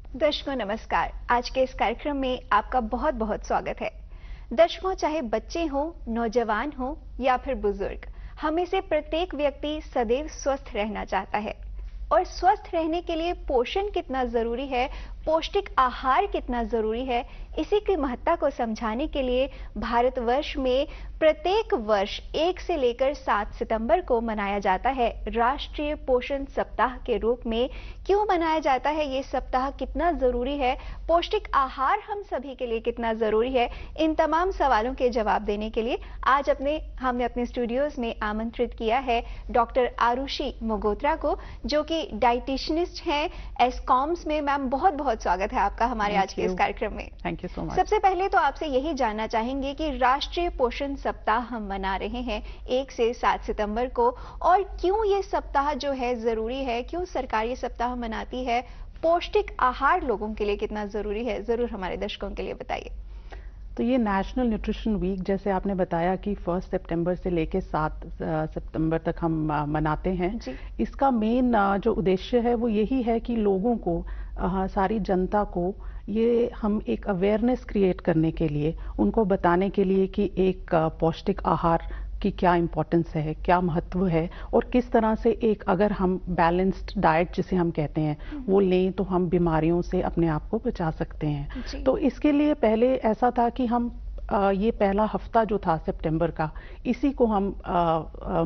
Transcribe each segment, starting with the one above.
दर्शकों नमस्कार। आज के इस कार्यक्रम में आपका बहुत बहुत स्वागत है। दर्शकों, चाहे बच्चे हो, नौजवान हो या फिर बुजुर्ग, हमें से प्रत्येक व्यक्ति सदैव स्वस्थ रहना चाहता है। और स्वस्थ रहने के लिए पोषण कितना जरूरी है, पौष्टिक आहार कितना जरूरी है, इसी की महत्ता को समझाने के लिए भारतवर्ष में प्रत्येक वर्ष 1 से लेकर 7 सितंबर को मनाया जाता है राष्ट्रीय पोषण सप्ताह के रूप में। क्यों मनाया जाता है ये सप्ताह, कितना जरूरी है, पौष्टिक आहार हम सभी के लिए कितना जरूरी है, इन तमाम सवालों के जवाब देने के लिए आज हमने अपने स्टूडियोज में आमंत्रित किया है डॉक्टर आरुषि मोगोत्रा को, जो कि डाइटिशियनिस्ट हैं एस्कॉम्स में। मैम, बहुत बहुत स्वागत है आपका हमारे आज के इस कार्यक्रम में। Thank you so much. सबसे पहले तो आपसे यही जानना चाहेंगे कि राष्ट्रीय पोषण सप्ताह हम मना रहे हैं 1 से 7 सितंबर को, और क्यों ये सप्ताह जो है जरूरी है, क्यों सरकार ये सप्ताह मनाती है, पौष्टिक आहार लोगों के लिए कितना जरूरी है, जरूर हमारे दर्शकों के लिए बताइए। तो ये नेशनल न्यूट्रिशन वीक, जैसे आपने बताया कि 1 सितंबर से लेके 7 सितंबर तक हम मनाते हैं। इसका मेन जो उद्देश्य है वो यही है कि लोगों को, सारी जनता को, ये हम एक अवेयरनेस क्रिएट करने के लिए, उनको बताने के लिए कि एक पौष्टिक आहार की क्या इम्पोर्टेंस है, क्या महत्व है, और किस तरह से एक अगर हम बैलेंस्ड डाइट जिसे हम कहते हैं वो लें तो हम बीमारियों से अपने आप को बचा सकते हैं। तो इसके लिए पहले ऐसा था कि हम ये पहला हफ्ता जो था सितंबर का, इसी को हम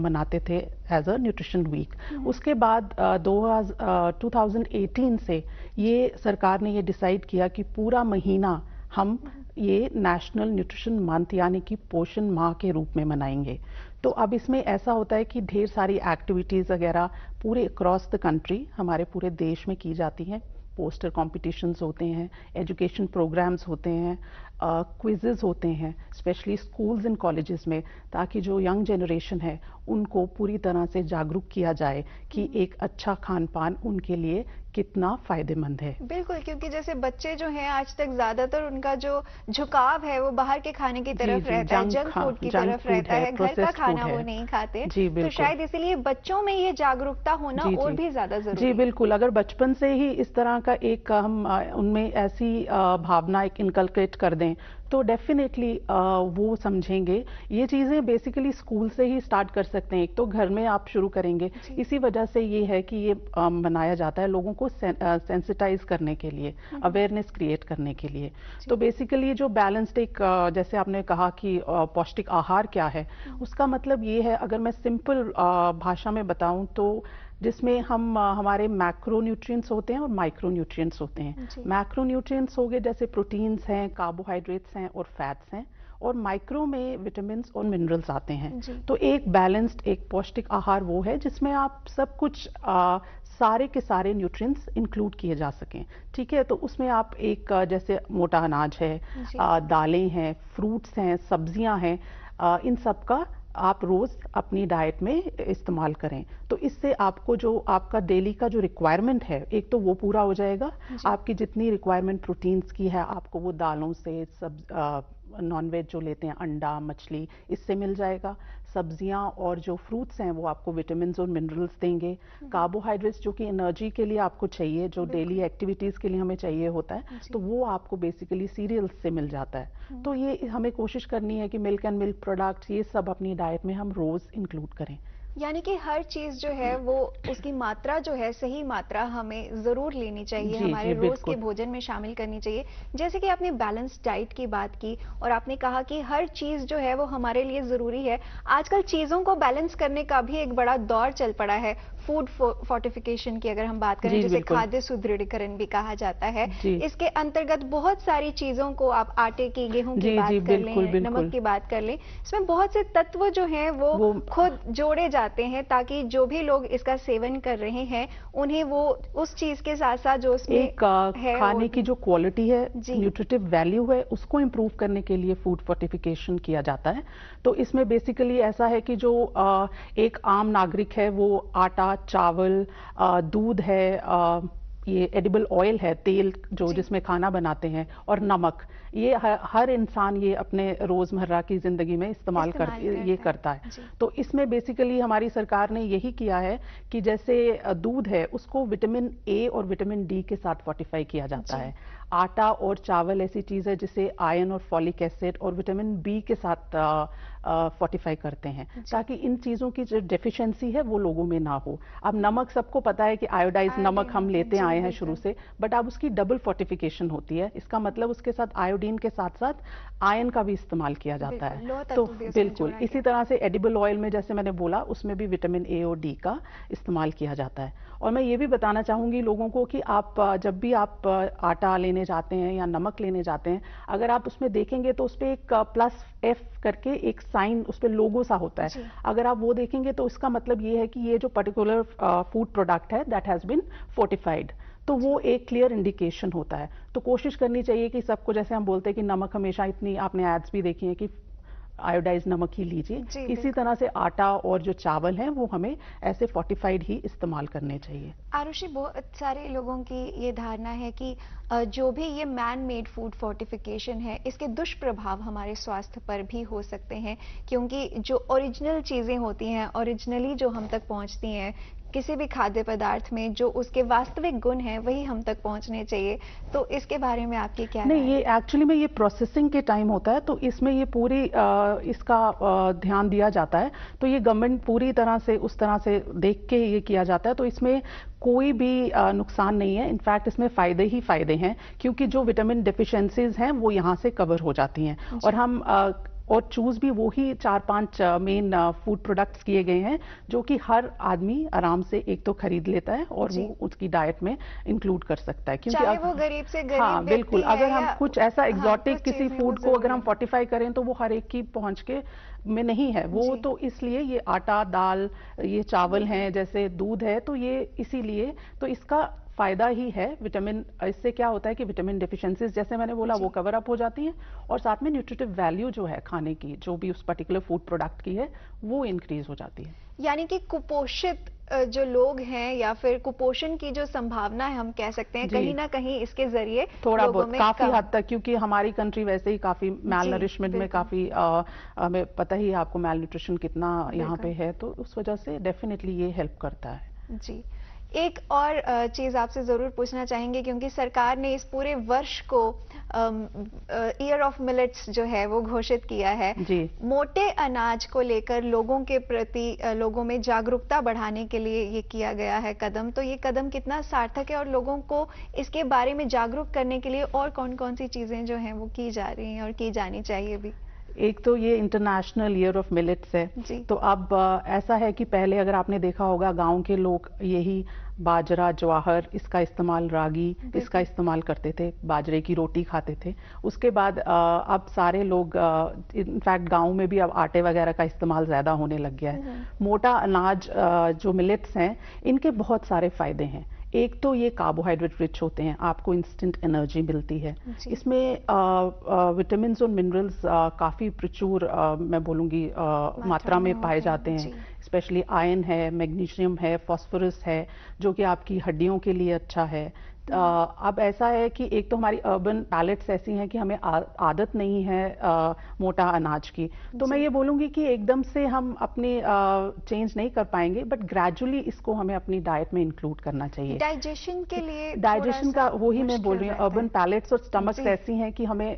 मनाते थे एज अ न्यूट्रिशन वीक। उसके बाद 2018 से ये सरकार ने ये डिसाइड किया कि पूरा महीना हम ये नेशनल न्यूट्रिशन मंथ यानी कि पोषण माह के रूप में मनाएंगे। तो अब इसमें ऐसा होता है कि ढेर सारी एक्टिविटीज़ वगैरह पूरे अक्रॉस द कंट्री, हमारे पूरे देश में की जाती हैं। पोस्टर कॉम्पिटिशन्स होते हैं, एजुकेशन प्रोग्राम्स होते हैं, क्विज़ेस होते हैं, स्पेशली स्कूल्स एंड कॉलेजेस में, ताकि जो यंग जनरेशन है उनको पूरी तरह से जागरूक किया जाए कि एक अच्छा खान पान उनके लिए कितना फायदेमंद है। बिल्कुल, क्योंकि जैसे बच्चे जो हैं आज तक ज्यादातर उनका जो झुकाव है वो बाहर के खाने की तरफ रहता है, जंक फूड की तरफ रहता है, घर का खाना वो नहीं खाते। तो शायद इसीलिए बच्चों में ये जागरूकता होना और भी ज्यादा जरूरी है। जी बिल्कुल, अगर बचपन से ही इस तरह का एक हम उनमें ऐसी भावना एक इनकलकेट कर दें तो डेफिनेटली वो समझेंगे। ये चीज़ें बेसिकली स्कूल से ही स्टार्ट कर सकते हैं, एक तो घर में आप शुरू करेंगे। इसी वजह से ये है कि ये मनाया जाता है लोगों को सेंसिटाइज करने के लिए, अवेयरनेस क्रिएट करने के लिए। तो बेसिकली जो बैलेंस्ड एक जैसे आपने कहा कि पौष्टिक आहार क्या है, उसका मतलब ये है, अगर मैं सिंपल भाषा में बताऊं तो जिसमें हम हमारे मैक्रो न्यूट्रिएंट्स होते हैं और माइक्रो न्यूट्रिएंट्स होते हैं। मैक्रो न्यूट्रिएंट्स हो गए जैसे प्रोटीन्स हैं, कार्बोहाइड्रेट्स हैं और फैट्स हैं, और माइक्रो में विटामिन्स और मिनरल्स आते हैं। तो एक बैलेंस्ड, एक पौष्टिक आहार वो है जिसमें आप सब कुछ सारे के सारे न्यूट्रिएंट्स इंक्लूड किए जा सकें। ठीक है, तो उसमें आप एक जैसे मोटा अनाज है, दालें हैं, फ्रूट्स हैं, सब्जियां हैं, इन सब का आप रोज अपनी डाइट में इस्तेमाल करें। तो इससे आपको जो आपका डेली का जो रिक्वायरमेंट है, एक तो वो पूरा हो जाएगा। आपकी जितनी रिक्वायरमेंट प्रोटीन्स की है आपको वो दालों से, सब नॉनवेज जो लेते हैं, अंडा, मछली, इससे मिल जाएगा। सब्जियां और जो फ्रूट्स हैं वो आपको विटामिन्स और मिनरल्स देंगे। कार्बोहाइड्रेट्स जो कि एनर्जी के लिए आपको चाहिए, जो डेली एक्टिविटीज़ के लिए हमें चाहिए होता है, तो वो आपको बेसिकली सीरियल्स से मिल जाता है। तो ये हमें कोशिश करनी है कि मिल्क एंड मिल्क प्रोडक्ट्स ये सब अपनी डाइट में हम रोज़ इंक्लूड करें। यानी कि हर चीज जो है वो उसकी मात्रा जो है, सही मात्रा हमें जरूर लेनी चाहिए, हमारे रोज के भोजन में शामिल करनी चाहिए। जैसे कि आपने बैलेंस डाइट की बात की और आपने कहा कि हर चीज जो है वो हमारे लिए जरूरी है। आजकल चीजों को बैलेंस करने का भी एक बड़ा दौर चल पड़ा है। फूड फोर्टिफिकेशन की अगर हम बात करें, जिसे खाद्य सुदृढ़ीकरण भी कहा जाता है, इसके अंतर्गत बहुत सारी चीजों को, आप आटे की, गेहूं की बात कर लें, नमक की बात कर लें, इसमें बहुत से तत्व जो हैं वो खुद जोड़े जाते हैं ताकि जो भी लोग इसका सेवन कर रहे हैं उन्हें वो उस चीज के साथ साथ जो उसमें एक खाने की जो क्वालिटी है, न्यूट्रिटिव वैल्यू है, उसको इम्प्रूव करने के लिए फूड फोर्टिफिकेशन किया जाता है। तो इसमें बेसिकली ऐसा है कि जो एक आम नागरिक है वो आटा, चावल, दूध है, ये एडिबल ऑयल है, तेल जो जिसमें खाना बनाते हैं, और नमक, ये हर इंसान ये अपने रोजमर्रा की जिंदगी में इस्तेमाल करता है। तो इसमें बेसिकली हमारी सरकार ने यही किया है कि जैसे दूध है उसको विटामिन ए और विटामिन डी के साथ फोर्टिफाई किया जाता है। आटा और चावल ऐसी चीज है जिसे आयरन और फॉलिक एसिड और विटामिन बी के साथ फोर्टिफाई करते हैं, ताकि इन चीजों की जो डेफिशिएंसी है वो लोगों में ना हो। अब नमक सबको पता है कि आयोडाइज नमक हम लेते आए हैं शुरू से, बट अब उसकी डबल फोर्टिफिकेशन होती है। इसका मतलब उसके साथ आयोडीन के साथ साथ आयरन का भी इस्तेमाल किया जाता है। तो बिल्कुल इसी तरह से एडिबल ऑयल में जैसे मैंने बोला उसमें भी विटामिन ए और डी का इस्तेमाल किया जाता है। और मैं ये भी बताना चाहूंगी लोगों को कि आप जब भी आप आटा लेने जाते हैं या नमक लेने जाते हैं, अगर आप उसमें देखेंगे तो उस पर एक प्लस एफ करके एक साइन उस पर लोगो सा होता है। अगर आप वो देखेंगे तो इसका मतलब ये है कि ये जो पर्टिकुलर फूड प्रोडक्ट है दैट हैज बीन फोर्टिफाइड, तो वो एक क्लियर इंडिकेशन होता है। तो कोशिश करनी चाहिए कि सबको, जैसे हम बोलते हैं कि नमक हमेशा इतनी, आपने एड्स भी देखी है कि आयोडाइज नमक ही लीजिए, इसी तरह से आटा और जो चावल हैं वो हमें ऐसे फोर्टिफाइड ही इस्तेमाल करने चाहिए। आरुषि, बहुत सारे लोगों की ये धारणा है कि जो भी ये मैन मेड फूड फोर्टिफिकेशन है इसके दुष्प्रभाव हमारे स्वास्थ्य पर भी हो सकते हैं, क्योंकि जो ओरिजिनल चीजें होती हैं, ओरिजिनली जो हम तक पहुंचती हैं किसी भी खाद्य पदार्थ में, जो उसके वास्तविक गुण हैं वही हम तक पहुंचने चाहिए। तो इसके बारे में आपकी क्या राय है? नहीं, ये एक्चुअली में ये प्रोसेसिंग के टाइम होता है, तो इसमें ये पूरी इसका ध्यान दिया जाता है। तो ये गवर्नमेंट पूरी तरह से उस तरह से देख के ये किया जाता है, तो इसमें कोई भी नुकसान नहीं है। इनफैक्ट इसमें फायदे ही फायदे हैं, क्योंकि जो विटामिन डिफिशिएंसीज हैं वो यहाँ से कवर हो जाती हैं। और हम और चूज भी वो ही 4-5 मेन फूड प्रोडक्ट्स किए गए हैं जो कि हर आदमी आराम से एक तो खरीद लेता है और वो उसकी डाइट में इंक्लूड कर सकता है, क्योंकि चाहे वो गरीब से गरीब, हाँ बिल्कुल, अगर हम कुछ ऐसा एग्जॉटिक किसी फूड को अगर हम फोर्टिफाई करें तो वो हर एक की पहुंच के में नहीं है वो, तो इसलिए ये आटा, दाल, ये चावल हैं, जैसे दूध है, तो ये इसीलिए तो इसका फायदा ही है। विटामिन, इससे क्या होता है कि विटामिन डेफिशिएंसीज जैसे मैंने बोला वो कवर अप हो जाती हैं, और साथ में न्यूट्रिटिव वैल्यू जो है खाने की, जो भी उस पर्टिकुलर फूड प्रोडक्ट की है, वो इंक्रीज हो जाती है। यानी कि कुपोषित जो लोग हैं या फिर कुपोषण की जो संभावना है हम कह सकते हैं कहीं ना कहीं इसके जरिए थोड़ा बहुत काफी हद तक, क्योंकि हमारी कंट्री वैसे ही काफी मैल नरिशमेंट में काफी हमें पता ही है आपको मैल न्यूट्रिशन कितना यहाँ पे है, तो उस वजह से डेफिनेटली ये हेल्प करता है। जी, एक और चीज आपसे जरूर पूछना चाहेंगे, क्योंकि सरकार ने इस पूरे वर्ष को ईयर ऑफ मिलेट्स जो है वो घोषित किया है। मोटे अनाज को लेकर लोगों के प्रति, लोगों में जागरूकता बढ़ाने के लिए ये किया गया है कदम। तो ये कदम कितना सार्थक है और लोगों को इसके बारे में जागरूक करने के लिए और कौन कौन सी चीजें जो हैं वो की जा रही हैं और की जानी चाहिए भी? एक तो ये इंटरनेशनल ईयर ऑफ मिलेट्स है, तो अब ऐसा है कि पहले अगर आपने देखा होगा गांव के लोग यही बाजरा, ज्वार, इसका इस्तेमाल, रागी, इसका इस्तेमाल करते थे, बाजरे की रोटी खाते थे। उसके बाद अब सारे लोग, इनफैक्ट गांव में भी अब आटे वगैरह का इस्तेमाल ज़्यादा होने लग गया है। मोटा अनाज जो मिलेट्स हैं, इनके बहुत सारे फायदे हैं। एक तो ये कार्बोहाइड्रेट रिच होते हैं, आपको इंस्टेंट एनर्जी मिलती है। इसमें विटामिन और मिनरल्स काफ़ी प्रचुर, मैं बोलूँगी मात्रा में पाए जाते हैं। स्पेशली आयरन है, मैग्नीशियम है, फास्फोरस है, जो कि आपकी हड्डियों के लिए अच्छा है। अब ऐसा है कि एक तो हमारी अर्बन पैलेट्स ऐसी हैं कि हमें आदत नहीं है मोटा अनाज की, तो मैं ये बोलूँगी कि एकदम से हम अपनी चेंज नहीं कर पाएंगे, बट ग्रेजुअली इसको हमें अपनी डाइट में इंक्लूड करना चाहिए। डाइजेशन के लिए, डाइजेशन का वही मैं बोल रही हूँ, अर्बन पैलेट्स और स्टमक्स ऐसी हैं कि हमें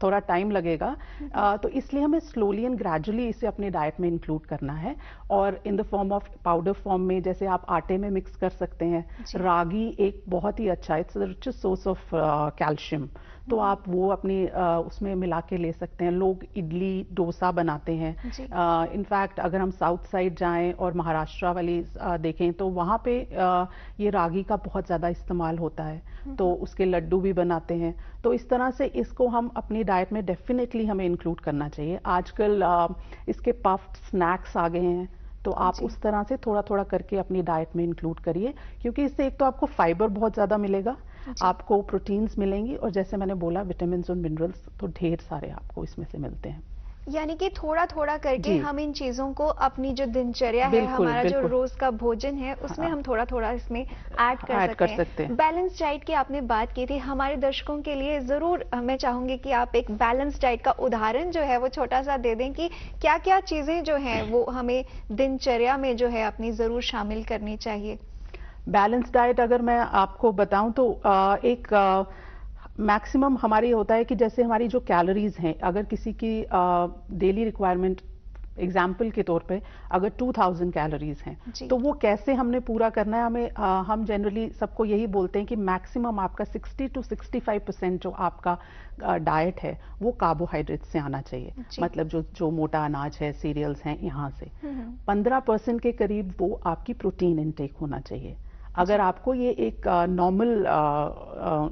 थोड़ा टाइम लगेगा, तो इसलिए हमें स्लोली एंड ग्रेजुअली इसे अपनी डाइट में इंक्लूड करना है। और in the form of powder form में, जैसे आप आटे में मिक्स कर सकते हैं। रागी एक बहुत ही अच्छा, it's the richest source of calcium, तो आप वो अपनी उसमें मिला के ले सकते हैं। लोग इडली, डोसा बनाते हैं। इनफैक्ट अगर हम साउथ साइड जाएं और महाराष्ट्र वाली देखें तो वहाँ पे ये रागी का बहुत ज़्यादा इस्तेमाल होता है, तो उसके लड्डू भी बनाते हैं। तो इस तरह से इसको हम अपनी डाइट में डेफिनेटली हमें इंक्लूड करना चाहिए। आजकल इसके पफ्ड स्नैक्स आ गए हैं, तो आप उस तरह से थोड़ा थोड़ा करके अपनी डाइट में इंक्लूड करिए, क्योंकि इससे एक तो आपको फाइबर बहुत ज़्यादा मिलेगा, आपको प्रोटीन्स मिलेंगी, और जैसे मैंने बोला विटामिन और मिनरल्स तो ढेर सारे आपको इसमें से मिलते हैं। यानी कि थोड़ा थोड़ा करके हम इन चीजों को अपनी जो दिनचर्या है, हमारा जो रोज का भोजन है, उसमें हम थोड़ा थोड़ा इसमें ऐड कर सकते हैं। बैलेंस डाइट की आपने बात की थी, हमारे दर्शकों के लिए जरूर मैं चाहूंगी कि आप एक बैलेंस डाइट का उदाहरण जो है वो छोटा सा दे दें कि क्या क्या चीजें जो है वो हमें दिनचर्या में जो है अपनी जरूर शामिल करनी चाहिए। बैलेंस डाइट अगर मैं आपको बताऊं तो एक मैक्सिमम हमारी होता है कि जैसे हमारी जो कैलोरीज हैं, अगर किसी की डेली रिक्वायरमेंट एग्जाम्पल के तौर पे अगर 2000 कैलोरीज हैं तो वो कैसे हमने पूरा करना है, हमें हम जनरली सबको यही बोलते हैं कि मैक्सिमम आपका 60 to 65% जो आपका डाइट है वो कार्बोहाइड्रेट से आना चाहिए। मतलब जो मोटा अनाज है, सीरियल्स हैं, यहाँ से 15% के करीब वो आपकी प्रोटीन इनटेक होना चाहिए। अगर आपको ये एक नॉर्मल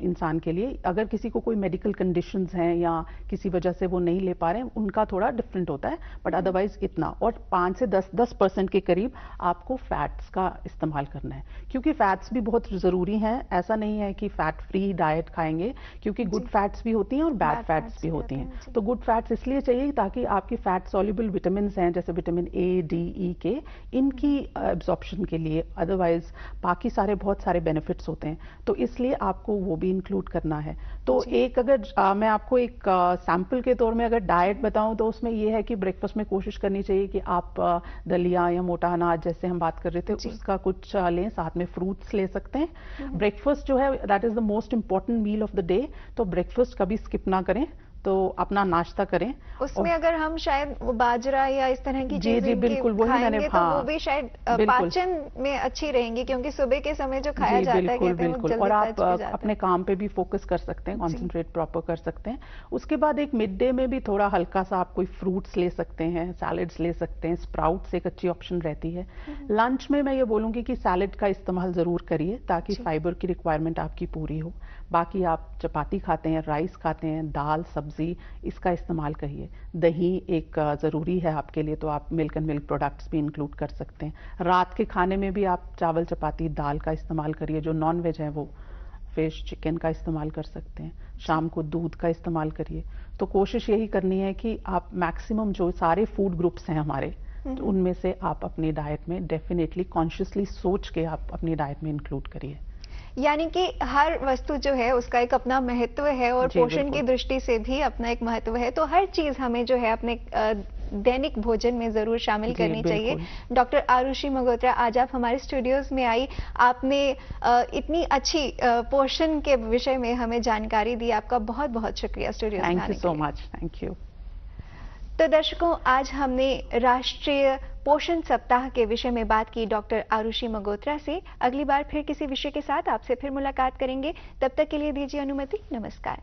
इंसान के लिए, अगर किसी को कोई मेडिकल कंडीशंस हैं या किसी वजह से वो नहीं ले पा रहे हैं, उनका थोड़ा डिफरेंट होता है, बट अदरवाइज इतना। और 5 से 10% के करीब आपको फैट्स का इस्तेमाल करना है, क्योंकि फैट्स भी बहुत ज़रूरी हैं। ऐसा नहीं है कि फैट फ्री डाइट खाएंगे, क्योंकि गुड फैट्स भी होती हैं और बैड फैट्स भी होती हैं। तो गुड फैट्स इसलिए चाहिए ताकि आपकी फैट सॉल्युबल विटामिन हैं जैसे विटामिन ए, डी, ई के, इनकी एब्जॉर्प्शन के लिए। अदरवाइज बाकी सारे बहुत सारे बेनिफिट्स होते हैं, तो इसलिए आपको वो भी इंक्लूड करना है। तो एक अगर मैं आपको एक सैंपल के तौर में अगर डाइट बताऊं तो उसमें ये है कि ब्रेकफास्ट में कोशिश करनी चाहिए कि आप दलिया या मोटा अनाज जैसे हम बात कर रहे थे उसका कुछ लें, साथ में फ्रूट्स ले सकते हैं। ब्रेकफास्ट जो है that is the most important meal of the day, तो ब्रेकफास्ट कभी स्किप ना करें, तो अपना नाश्ता करें। उसमें अगर हम शायद बाजरा या इस तरह की चीजें बिल्कुल वही मैंने तो वो भी शायद पाचन में अच्छी रहेंगी, क्योंकि सुबह के समय जो खाया जाता है कहते हैं वो जल्दी और आप अपने काम पे भी फोकस कर सकते हैं, कॉन्सेंट्रेट प्रॉपर कर सकते हैं। उसके बाद एक मिड डे में भी थोड़ा हल्का सा आप कोई फ्रूट्स ले सकते हैं, सैलेड्स ले सकते हैं, स्प्राउट्स एक अच्छी ऑप्शन रहती है। लंच में मैं ये बोलूंगी कि सैलेड का इस्तेमाल जरूर करिए ताकि फाइबर की रिक्वायरमेंट आपकी पूरी हो। बाकी आप चपाती खाते हैं, राइस खाते हैं, दाल, सब्जी, इसका इस्तेमाल करिए। दही एक ज़रूरी है आपके लिए, तो आप मिल्क एंड मिल्क प्रोडक्ट्स भी इंक्लूड कर सकते हैं। रात के खाने में भी आप चावल, चपाती, दाल का इस्तेमाल करिए। जो नॉन वेज है वो फिश, चिकन का इस्तेमाल कर सकते हैं। शाम को दूध का इस्तेमाल करिए। तो कोशिश यही करनी है कि आप मैक्सिमम जो सारे फूड ग्रुप्स हैं हमारे, तो उनमें से आप अपनी डाइट में डेफिनेटली कॉन्शियसली सोच के आप अपनी डाइट में इंक्लूड करिए। यानी कि हर वस्तु जो है उसका एक अपना महत्व है और पोषण की दृष्टि से भी अपना एक महत्व है, तो हर चीज हमें जो है अपने दैनिक भोजन में जरूर शामिल करनी चाहिए। डॉक्टर आरुषि मगोत्रा, आज आप हमारे स्टूडियोज में आई, आपने इतनी अच्छी पोषण के विषय में हमें जानकारी दी। आपका बहुत बहुत शुक्रिया स्टूडियोज में आने के लिए। Thank you so much. Thank you. तो दर्शकों, आज हमने राष्ट्रीय पोषण सप्ताह के विषय में बात की डॉक्टर आरुषि मगोत्रा से। अगली बार फिर किसी विषय के साथ आपसे फिर मुलाकात करेंगे, तब तक के लिए दीजिए अनुमति। नमस्कार।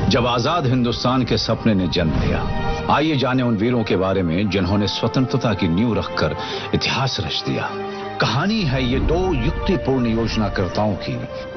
जब आजाद हिंदुस्तान के सपने ने जन्म लिया। आइए जाने उन वीरों के बारे में जिन्होंने स्वतंत्रता की नींव रखकर इतिहास रच दिया। कहानी है ये दो युक्तिपूर्ण योजनाकर्ताओं की,